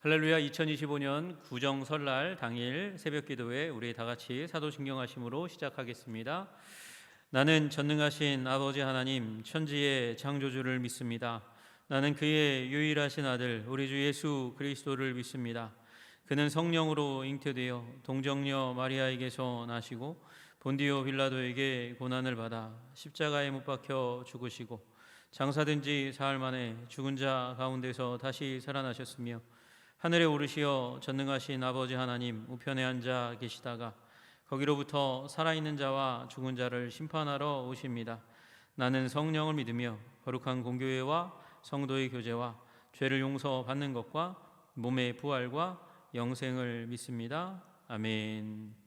할렐루야. 2025년 구정 설날 당일 새벽 기도회 우리 다 같이 사도신경 하심으로 시작하겠습니다. 나는 전능하신 아버지 하나님 천지의 창조주를 믿습니다. 나는 그의 유일하신 아들 우리 주 예수 그리스도를 믿습니다. 그는 성령으로 잉태되어 동정녀 마리아에게서 나시고 본디오 빌라도에게 고난을 받아 십자가에 못 박혀 죽으시고 장사된 지 사흘 만에 죽은 자 가운데서 다시 살아나셨으며 하늘에 오르시어 전능하신 아버지 하나님 우편에 앉아 계시다가 거기로부터 살아있는 자와 죽은 자를 심판하러 오십니다. 나는 성령을 믿으며 거룩한 공교회와 성도의 교제와 죄를 용서받는 것과 몸의 부활과 영생을 믿습니다. 아멘.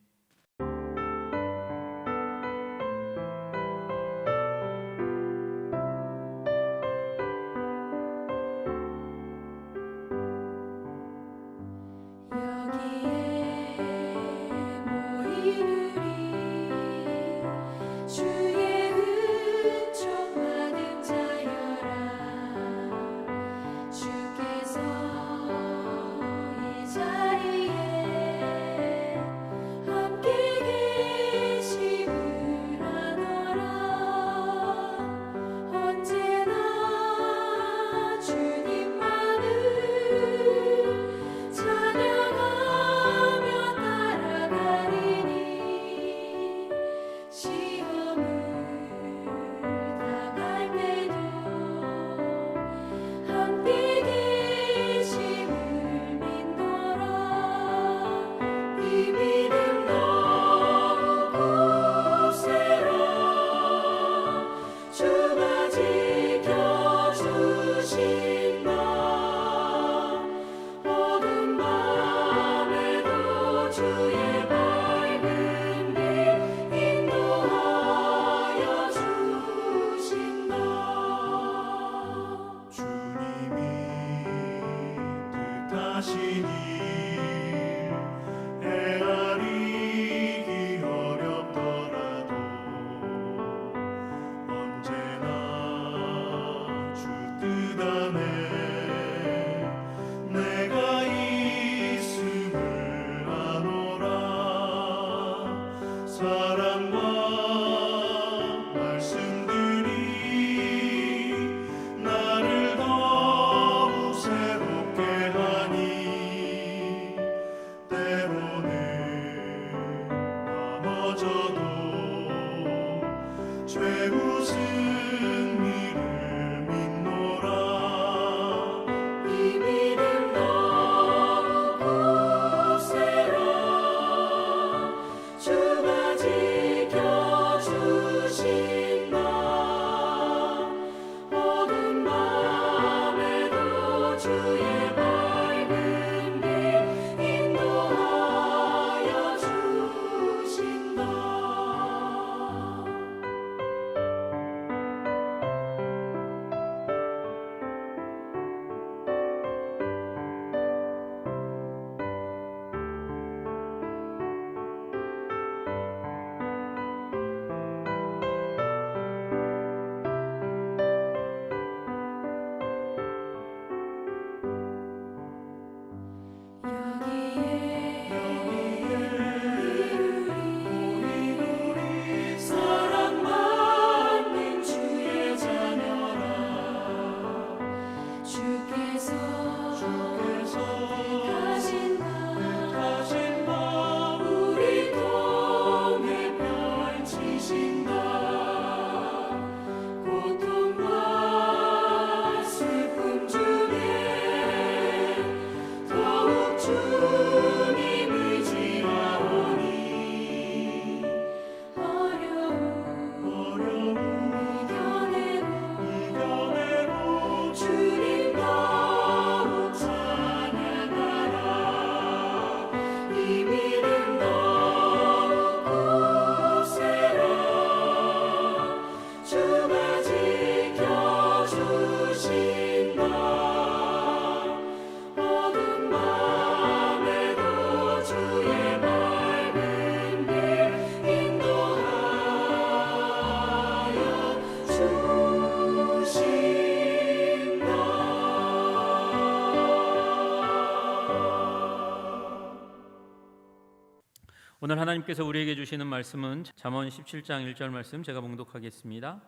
오늘 하나님께서 우리에게 주시는 말씀은 잠언 17장 1절 말씀 제가 봉독하겠습니다.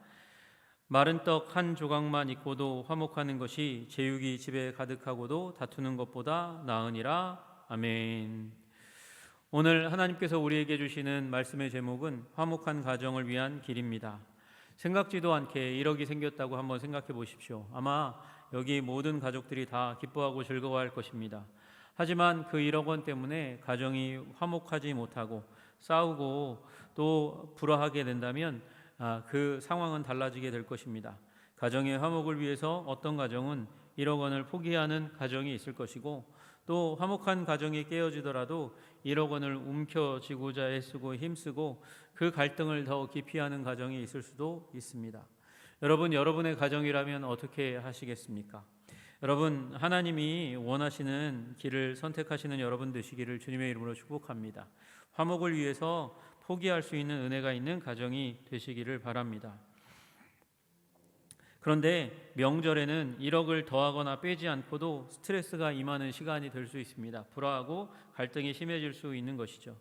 마른 떡 한 조각만 있고도 화목하는 것이 제육이 집에 가득하고도 다투는 것보다 나으니라. 아멘. 오늘 하나님께서 우리에게 주시는 말씀의 제목은 화목한 가정을 위한 길입니다. 생각지도 않게 1억이 생겼다고 한번 생각해 보십시오. 아마 여기 모든 가족들이 다 기뻐하고 즐거워할 것입니다. 하지만 그 1억 원 때문에 가정이 화목하지 못하고 싸우고 또 불화하게 된다면 그 상황은 달라지게 될 것입니다. 가정의 화목을 위해서 어떤 가정은 1억 원을 포기하는 가정이 있을 것이고, 또 화목한 가정이 깨어지더라도 1억 원을 움켜쥐고자 애쓰고 힘쓰고 그 갈등을 더 기피하는 가정이 있을 수도 있습니다. 여러분의 가정이라면 어떻게 하시겠습니까? 여러분, 하나님이 원하시는 길을 선택하시는 여러분 되시기를 주님의 이름으로 축복합니다. 화목을 위해서 포기할 수 있는 은혜가 있는 가정이 되시기를 바랍니다. 그런데 명절에는 1억을 더하거나 빼지 않고도 스트레스가 임하는 시간이 될 수 있습니다. 불화하고 갈등이 심해질 수 있는 것이죠.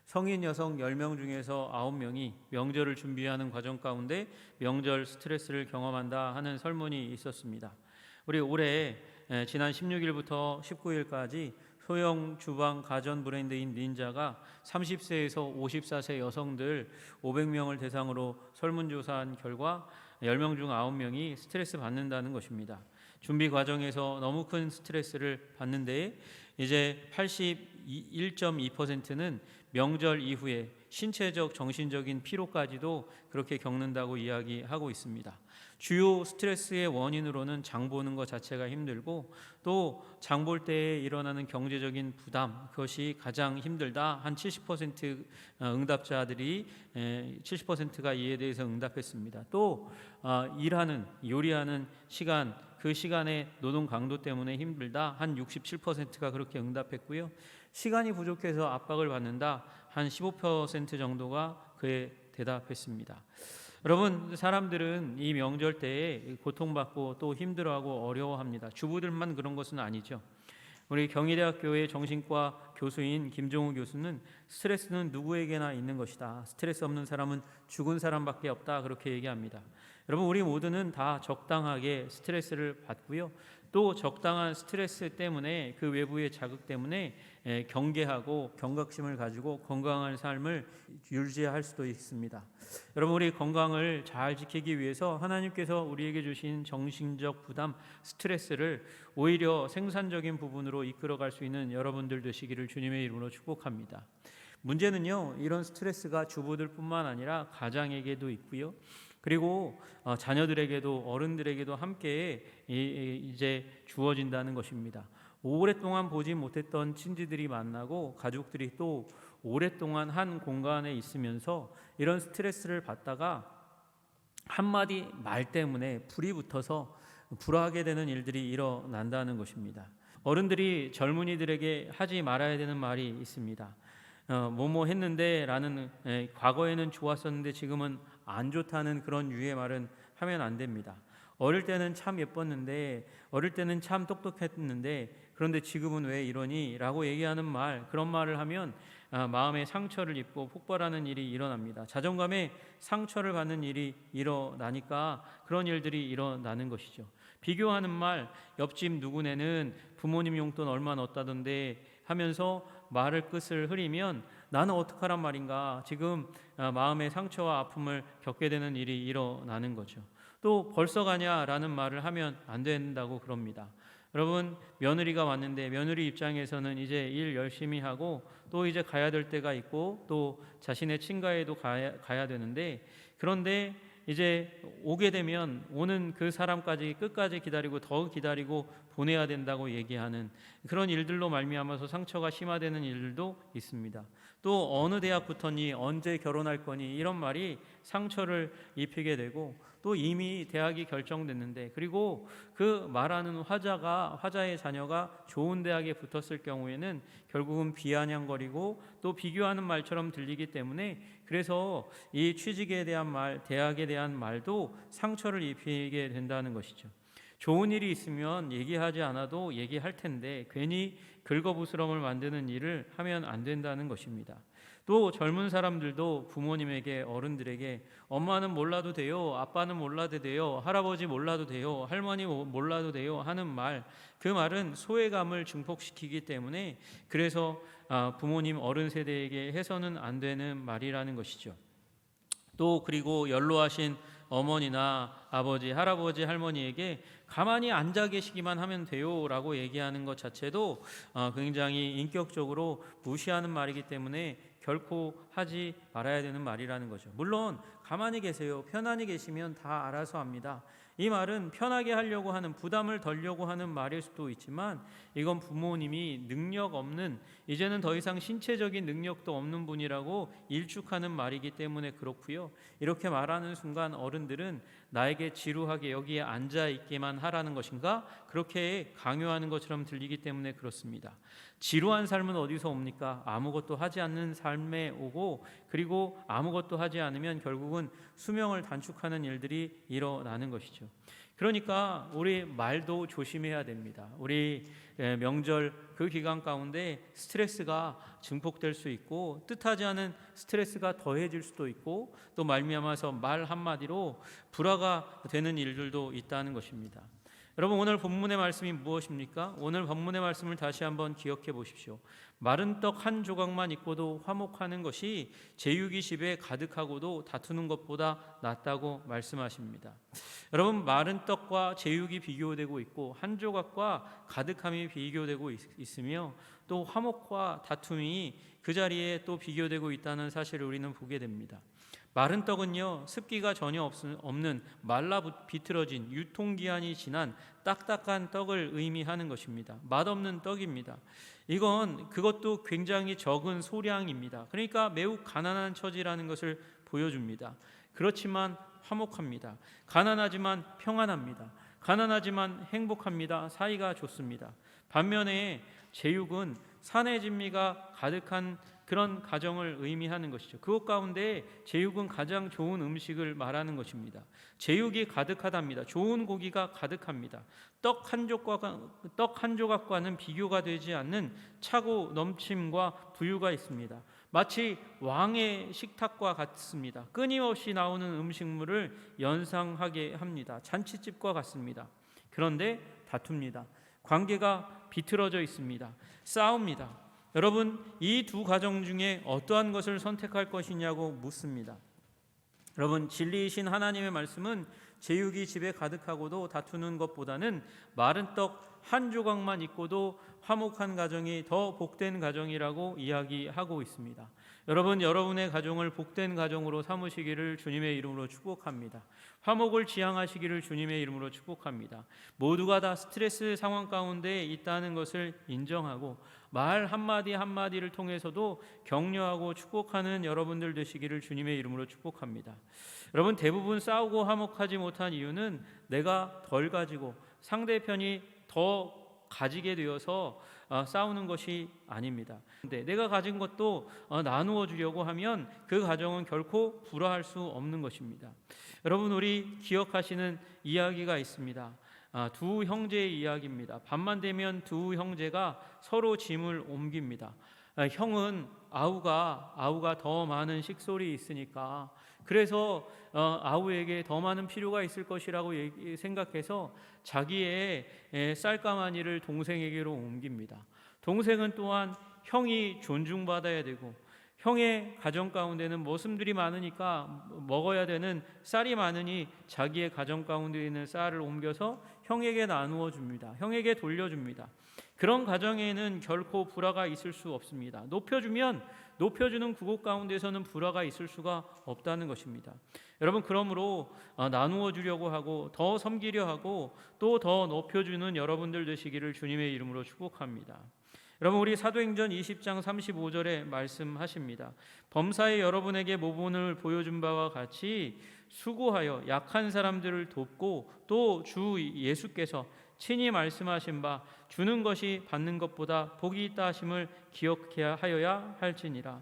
성인 여성 10명 중에서 9명이 명절을 준비하는 과정 가운데 명절 스트레스를 경험한다 하는 설문이 있었습니다. 우리 올해 지난 16일부터 19일까지 소형 주방 가전 브랜드인 닌자가 30세에서 54세 여성들 500명을 대상으로 설문조사한 결과 10명 중 9명이 스트레스 받는다는 것입니다. 준비 과정에서 너무 큰 스트레스를 받는데 이제 81.2%는 명절 이후에 신체적, 정신적인 피로까지도 그렇게 겪는다고 이야기하고 있습니다. 주요 스트레스의 원인으로는 장 보는 것 자체가 힘들고, 또 장 볼 때에 일어나는 경제적인 부담, 그것이 가장 힘들다. 한 70% 응답자들이 70%가 이에 대해서 응답했습니다. 또 요리하는 시간, 그 시간의 노동 강도 때문에 힘들다. 한 67%가 그렇게 응답했고요. 시간이 부족해서 압박을 받는다. 한 15% 정도가 그에 대답했습니다. 여러분, 사람들은 이 명절 때에 고통받고 또 힘들어하고 어려워합니다. 주부들만 그런 것은 아니죠. 우리 경희대학교의 정신과 교수인 김종우 교수는 스트레스는 누구에게나 있는 것이다. 스트레스 없는 사람은 죽은 사람밖에 없다. 그렇게 얘기합니다. 여러분, 우리 모두는 다 적당하게 스트레스를 받고요. 또 적당한 스트레스 때문에, 그 외부의 자극 때문에 경계하고 경각심을 가지고 건강한 삶을 유지할 수도 있습니다. 여러분, 우리 건강을 잘 지키기 위해서 하나님께서 우리에게 주신 정신적 부담, 스트레스를 오히려 생산적인 부분으로 이끌어갈 수 있는 여러분들 되시기를 주님의 이름으로 축복합니다. 문제는요, 이런 스트레스가 주부들뿐만 아니라 가장에게도 있고요. 그리고 자녀들에게도, 어른들에게도 함께 이제 주어진다는 것입니다. 오랫동안 보지 못했던 친지들이 만나고 가족들이 또 오랫동안 한 공간에 있으면서 이런 스트레스를 받다가 한마디 말 때문에 불이 붙어서 불화하게 되는 일들이 일어난다는 것입니다. 어른들이 젊은이들에게 하지 말아야 되는 말이 있습니다. 뭐뭐 했는데 라는, 과거에는 좋았었는데 지금은 안 좋다는 그런 유의 말은 하면 안 됩니다. 어릴 때는 참 예뻤는데, 어릴 때는 참 똑똑했는데 그런데 지금은 왜 이러니? 라고 얘기하는 말, 그런 말을 하면 마음에 상처를 입고 폭발하는 일이 일어납니다. 자존감에 상처를 받는 일이 일어나니까 그런 일들이 일어나는 것이죠. 비교하는 말, 옆집 누구네는 부모님 용돈 얼마 넣었다던데 하면서 말을 끝을 흐리면 나는 어떡하란 말인가, 지금 마음의 상처와 아픔을 겪게 되는 일이 일어나는 거죠. 또 벌써 가냐라는 말을 하면 안 된다고 그럽니다. 여러분, 며느리가 왔는데 며느리 입장에서는 이제 일 열심히 하고 또 이제 가야 될 때가 있고 또 자신의 친가에도 가야 되는데, 그런데 이제 오게 되면 오는 그 사람까지 끝까지 기다리고 더 기다리고 보내야 된다고 얘기하는 그런 일들로 말미암아서 상처가 심화되는 일들도 있습니다. 또 어느 대학 붙었니, 언제 결혼할 거니, 이런 말이 상처를 입히게 되고, 또 이미 대학이 결정됐는데, 그리고 그 말하는 화자의 자녀가 좋은 대학에 붙었을 경우에는 결국은 비아냥거리고 또 비교하는 말처럼 들리기 때문에, 그래서 이 취직에 대한 말, 대학에 대한 말도 상처를 입히게 된다는 것이죠. 좋은 일이 있으면 얘기하지 않아도 얘기할 텐데 괜히 긁어부스럼을 만드는 일을 하면 안 된다는 것입니다. 또 젊은 사람들도 부모님에게, 어른들에게 엄마는 몰라도 돼요, 아빠는 몰라도 돼요, 할아버지 몰라도 돼요, 할머니 몰라도 돼요 하는 말, 그 말은 소외감을 증폭시키기 때문에 그래서 부모님, 어른 세대에게 해서는 안 되는 말이라는 것이죠. 또 그리고 연로하신 어머니나 아버지, 할아버지, 할머니에게 가만히 앉아 계시기만 하면 돼요 라고 얘기하는 것 자체도 굉장히 인격적으로 무시하는 말이기 때문에 결코 하지 말아야 되는 말이라는 거죠. 물론 가만히 계세요, 편안히 계시면 다 알아서 합니다. 이 말은 편하게 하려고 하는, 부담을 덜려고 하는 말일 수도 있지만 이건 부모님이 능력 없는, 이제는 더 이상 신체적인 능력도 없는 분이라고 일축하는 말이기 때문에 그렇고요. 이렇게 말하는 순간 어른들은 나에게 지루하게 여기에 앉아 있기만 하라는 것인가? 그렇게 강요하는 것처럼 들리기 때문에 그렇습니다. 지루한 삶은 어디서 옵니까? 아무것도 하지 않는 삶에 오고, 그리고 아무것도 하지 않으면 결국은 수명을 단축하는 일들이 일어나는 것이죠. 그러니까 우리 말도 조심해야 됩니다. 우리 명절 그 기간 가운데 스트레스가 증폭될 수 있고, 뜻하지 않은 스트레스가 더해질 수도 있고, 또 말미암아서 말 한마디로 불화가 되는 일들도 있다는 것입니다. 여러분, 오늘 본문의 말씀이 무엇입니까? 오늘 본문의 말씀을 다시 한번 기억해 보십시오. 마른 떡 한 조각만 있고도 화목하는 것이 제육이 집에 가득하고도 다투는 것보다 낫다고 말씀하십니다. 여러분, 마른 떡과 제육이 비교되고 있고 한 조각과 가득함이 비교되고 있으며 또 화목과 다툼이 그 자리에 또 비교되고 있다는 사실을 우리는 보게 됩니다. 마른 떡은요, 습기가 전혀 없는 말라 비틀어진 유통기한이 지난 딱딱한 떡을 의미하는 것입니다. 맛없는 떡입니다. 이건 그것도 굉장히 적은 소량입니다. 그러니까 매우 가난한 처지라는 것을 보여줍니다. 그렇지만 화목합니다. 가난하지만 평안합니다. 가난하지만 행복합니다. 사이가 좋습니다. 반면에 제육은 산의 진미가 가득한 그런 가정을 의미하는 것이죠. 그것 가운데 제육은 가장 좋은 음식을 말하는 것입니다. 제육이 가득하답니다. 좋은 고기가 가득합니다. 떡 한 조각과는 비교가 되지 않는 차고 넘침과 부유가 있습니다. 마치 왕의 식탁과 같습니다. 끊임없이 나오는 음식물을 연상하게 합니다. 잔치집과 같습니다. 그런데 다툽니다. 관계가 비틀어져 있습니다. 싸웁니다. 여러분, 이 두 가정 중에 어떠한 것을 선택할 것이냐고 묻습니다. 여러분, 진리이신 하나님의 말씀은 제육이 집에 가득하고도 다투는 것보다는 마른 떡 한 조각만 있고도 화목한 가정이 더 복된 가정이라고 이야기하고 있습니다. 여러분, 여러분의 가정을 복된 가정으로 삼으시기를 주님의 이름으로 축복합니다. 화목을 지향하시기를 주님의 이름으로 축복합니다. 모두가 다 스트레스 상황 가운데 있다는 것을 인정하고 말 한마디 한마디를 통해서도 격려하고 축복하는 여러분들 되시기를 주님의 이름으로 축복합니다. 여러분, 대부분 싸우고 화목하지 못한 이유는 내가 덜 가지고 상대편이 더 가지게 되어서 싸우는 것이 아닙니다. 근데 내가 가진 것도 나누어 주려고 하면 그 가정은 결코 불화할 수 없는 것입니다. 여러분, 우리 기억하시는 이야기가 있습니다. 두 형제의 이야기입니다. 밤만 되면 두 형제가 서로 짐을 옮깁니다. 형은 아우가 더 많은 식솔이 있으니까, 그래서 아우에게 더 많은 필요가 있을 것이라고 생각해서 자기의 쌀가마니를 동생에게로 옮깁니다. 동생은 또한 형이 존중받아야 되고 형의 가정 가운데는 머슴들이 많으니까 먹어야 되는 쌀이 많으니 자기의 가정 가운데 있는 쌀을 옮겨서 형에게 나누어 줍니다. 형에게 돌려줍니다. 그런 가정에는 결코 불화가 있을 수 없습니다. 높여주는 그곳 가운데서는 불화가 있을 수가 없다는 것입니다. 여러분, 그러므로 나누어 주려고 하고 더 섬기려 하고 또 더 높여주는 여러분들 되시기를 주님의 이름으로 축복합니다. 여러분, 우리 사도행전 20장 35절에 말씀하십니다. 범사에 여러분에게 모본을 보여준 바와 같이 수고하여 약한 사람들을 돕고 또 주 예수께서 친히 말씀하신 바 주는 것이 받는 것보다 복이 있다 하심을 기억하여야 할지니라.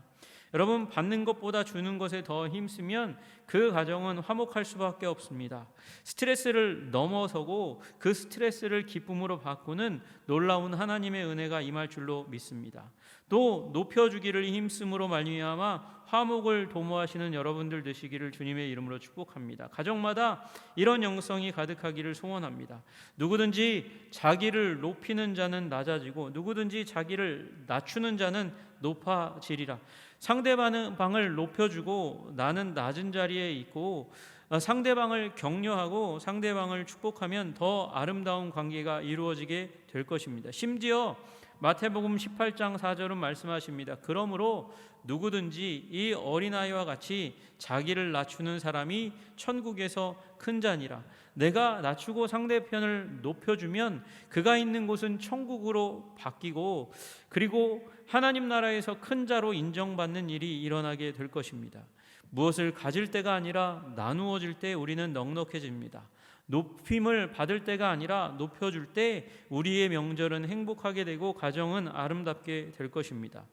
여러분, 받는 것보다 주는 것에 더 힘쓰면 그 가정은 화목할 수밖에 없습니다. 스트레스를 넘어서고 그 스트레스를 기쁨으로 바꾸는 놀라운 하나님의 은혜가 임할 줄로 믿습니다. 또 높여주기를 힘쓰므로 말미암아 화목을 도모하시는 여러분들 되시기를 주님의 이름으로 축복합니다. 가정마다 이런 영성이 가득하기를 소원합니다. 누구든지 자기를 높이는 자는 낮아지고 누구든지 자기를 낮추는 자는 높아지리라. 상대방을 높여주고 나는 낮은 자리에 있고 상대방을 격려하고 상대방을 축복하면 더 아름다운 관계가 이루어지게 될 것입니다. 심지어 마태복음 18장 4절은 말씀하십니다. 그러므로 누구든지 이 어린아이와 같이 자기를 낮추는 사람이 천국에서 큰 자니라. 내가 낮추고 상대편을 높여주면 그가 있는 곳은 천국으로 바뀌고 그리고 하나님 나라에서 큰 자로 인정받는 일이 일어나게 될 것입니다. 무엇을 가질 때가 아니라 나누어질 때 우리는 넉넉해집니다. 높임을 받을 때가 아니라 높여줄 때 우리의 명절은 행복하게 되고 가정은 아름답게 될 것입니다.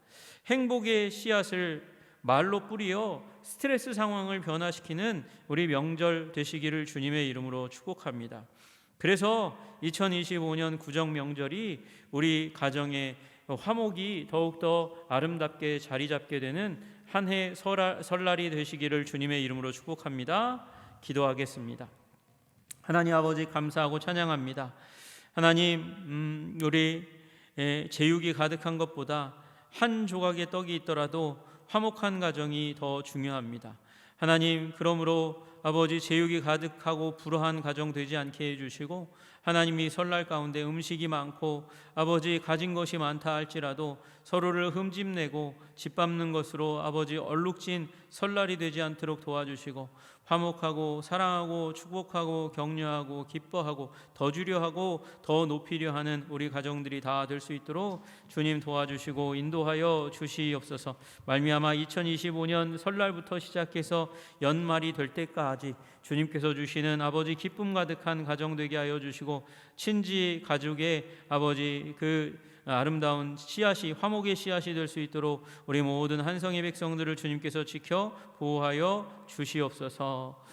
행복의 씨앗을 말로 뿌리어 스트레스 상황을 변화시키는 우리 명절 되시기를 주님의 이름으로 축복합니다. 그래서 2025년 구정 명절이 우리 가정의 화목이 더욱더 아름답게 자리 잡게 되는 한 해 설날이 되시기를 주님의 이름으로 축복합니다. 기도하겠습니다. 하나님 아버지, 감사하고 찬양합니다. 하나님, 우리 제육이 가득한 것보다 한 조각의 떡이 있더라도 화목한 가정이 더 중요합니다. 하나님, 그러므로 아버지, 제육이 가득하고 불화한 가정 되지 않게 해주시고, 하나님이 설날 가운데 음식이 많고 아버지 가진 것이 많다 할지라도 서로를 흠집내고 짓밟는 것으로 아버지 얼룩진 설날이 되지 않도록 도와주시고, 화목하고 사랑하고 축복하고 격려하고 기뻐하고 더 주려 하고 더 높이려 하는 우리 가정들이 다 될 수 있도록 주님 도와주시고 인도하여 주시옵소서. 말미암아 2025년 설날부터 시작해서 연말이 될 때까지 주님께서 주시는 아버지 기쁨 가득한 가정 되게 하여 주시고, 친지 가족의 아버지 그 아름다운 씨앗이 화목의 씨앗이 될 수 있도록 우리 모든 한성의 백성들을 주님께서 지켜 보호하여 주시옵소서.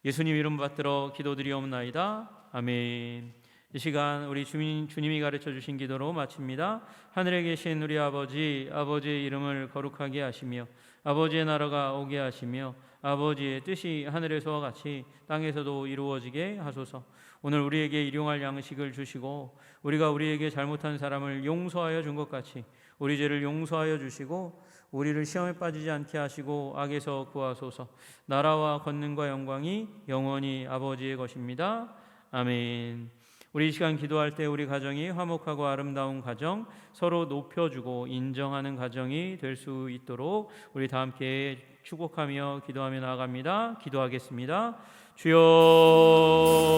예수님 이름 받들어 기도드리옵나이다. 아멘. 이 시간 우리 주님이 가르쳐 주신 기도로 마칩니다. 하늘에 계신 우리 아버지, 아버지의 이름을 거룩하게 하시며 아버지의 나라가 오게 하시며 아버지의 뜻이 하늘에서와 같이 땅에서도 이루어지게 하소서. 오늘 우리에게 일용할 양식을 주시고 우리가 우리에게 잘못한 사람을 용서하여 준 것 같이 우리 죄를 용서하여 주시고 우리를 시험에 빠지지 않게 하시고 악에서 구하소서. 나라와 권능과 영광이 영원히 아버지의 것입니다. 아멘. 우리 이 시간 기도할 때 우리 가정이 화목하고 아름다운 가정, 서로 높여주고 인정하는 가정이 될 수 있도록 우리 다 함께 축복하며 기도하며 나아갑니다. 기도하겠습니다. 주여